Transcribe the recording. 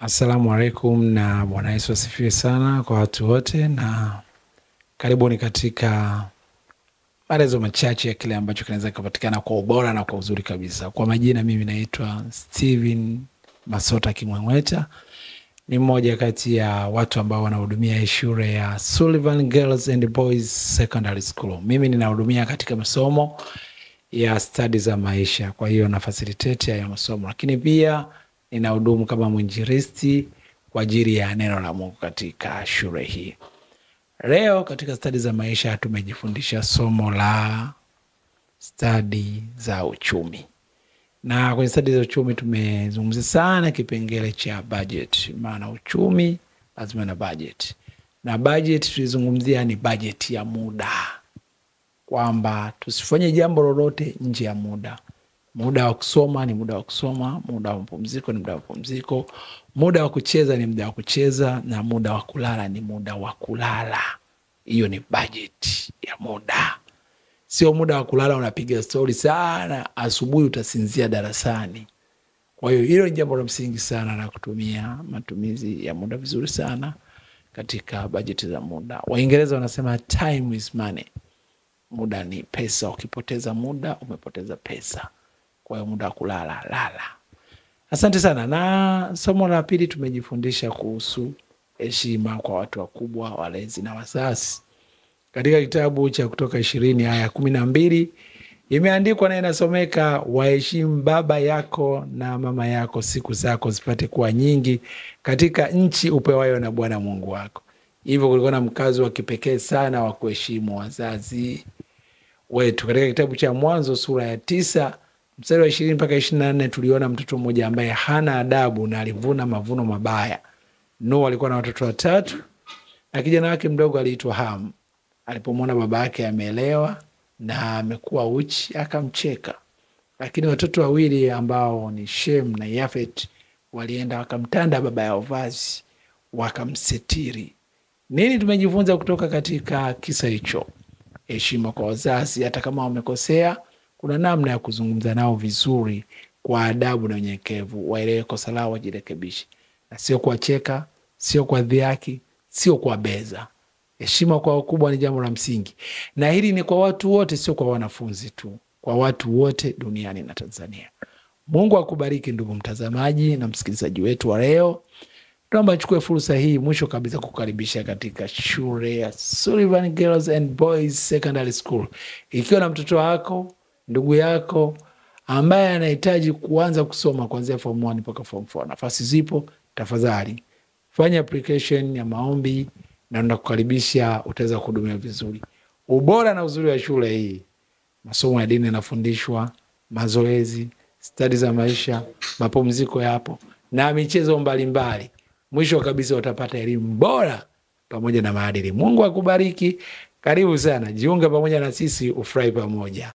Assalamu alaikum na Bwana Yesu asifiwe sana kwa watu wote, na karibuni katika maelezo machache ya kile ambacho kinaweza kupatikana kwa ubora na kwa uzuri kabisa. Kwa majina, mimi naitwa Steven Masota Kimwemweta. Ni mmoja kati ya watu ambao wanahudumia shule ya Sullivan Girls and Boys Secondary School. Mimi ninahudumia katika masomo ya study za maisha, kwa hiyo na facilitate ya masomo, lakini pia ninahudumu kama mwinjilisti kwa ajili ya neno la Mungu katika shule hii. Leo katika study za maisha tumejifundisha somo la study za uchumi. Na kwenye study za uchumi tumezungumzia sana kipengele cha budget. Maana uchumi lazima na budget. Na budget tulizungumzia ni budget ya muda. Kwamba tusifanye jambo lolote nje ya muda. Muda wa kusoma ni muda wa kusoma, muda wa mapumziko ni muda wa mapumziko, muda wa kucheza ni muda wa kucheza, na muda wa kulala ni muda wa kulala. Hiyo ni budget ya muda. Sio muda wa kulala unapiga story sana, asubuhi utasinzia darasani. Kwa hiyo hilo ni jambo la msingi sana la kutumia matumizi ya muda vizuri sana katika budget za muda. Waingereza wanasema time is money. Muda ni pesa, ukipoteza muda umepoteza pesa. Kwa hiyo muda wa kulala, lala. Asante sana. Na somo la pili tumejifundisha kuhusu heshima kwa watu wakubwa, walezi na wazazi. Katika kitabu cha Kutoka 20 aya 12 imeandikwa na inasomeka, waheshimu baba yako na mama yako, siku zako zipate kuwa nyingi katika nchi upewayo na Bwana Mungu wako. Hivyo kulikuwa na mkazo wa kipekee sana wa kuheshimu wazazi wetu. Katika kitabu cha Mwanzo sura ya 9 mstari wa 20 mpaka 24 tuliona mtoto mmoja ambaye hana adabu na alivuna mavuno mabaya. Noa alikuwa na watoto 3 na kijana wake mdogo aliitwa Ham. Alipomwona baba yake amelewa na amekuwa uchi akamcheka. Lakini watoto wawili ambao ni Shem na Yafet walienda wakamtanda baba yao vazi, wakamsetiri. Nini tumejifunza kutoka katika kisa hicho? Heshima kwa wazazi, hata kama wamekosea, kuna namna ya kuzungumza nao vizuri kwa adabu na unyenyekevu. Waelewe kosa lao, wajirekebishe. Na sio kuwacheka, sio kwa dhihaki, sio kwa beza. Heshima kwa wakubwa ni jambo la msingi. Na hili ni kwa watu wote, sio kwa wanafunzi tu. Kwa watu wote duniani na Tanzania. Mungu akubariki ndugu mtazamaji na msikilizaji wetu wa leo. Naomba nichukue fursa hii mwisho kabisa kukaribisha katika shule ya Sullivan Girls and Boys Secondary School. Ikiwa na mtoto wako, ndugu yako ambaye anahitaji kuanza kusoma kuanzia form 1 mpaka form 4, nafasi zipo, tafadhali fanya application ya maombi na nakukaribisha, utaweza kuhudumia vizuri. Ubora na uzuri wa shule hii, masomo ya dini yanafundishwa, mazoezi, study za maisha, mapumziko yapo na michezo mbalimbali. Mwisho kabisa utapata elimu bora pamoja na maadili. Mungu akubariki. Karibu sana. Jiunga pamoja na sisi, ufurahi pamoja.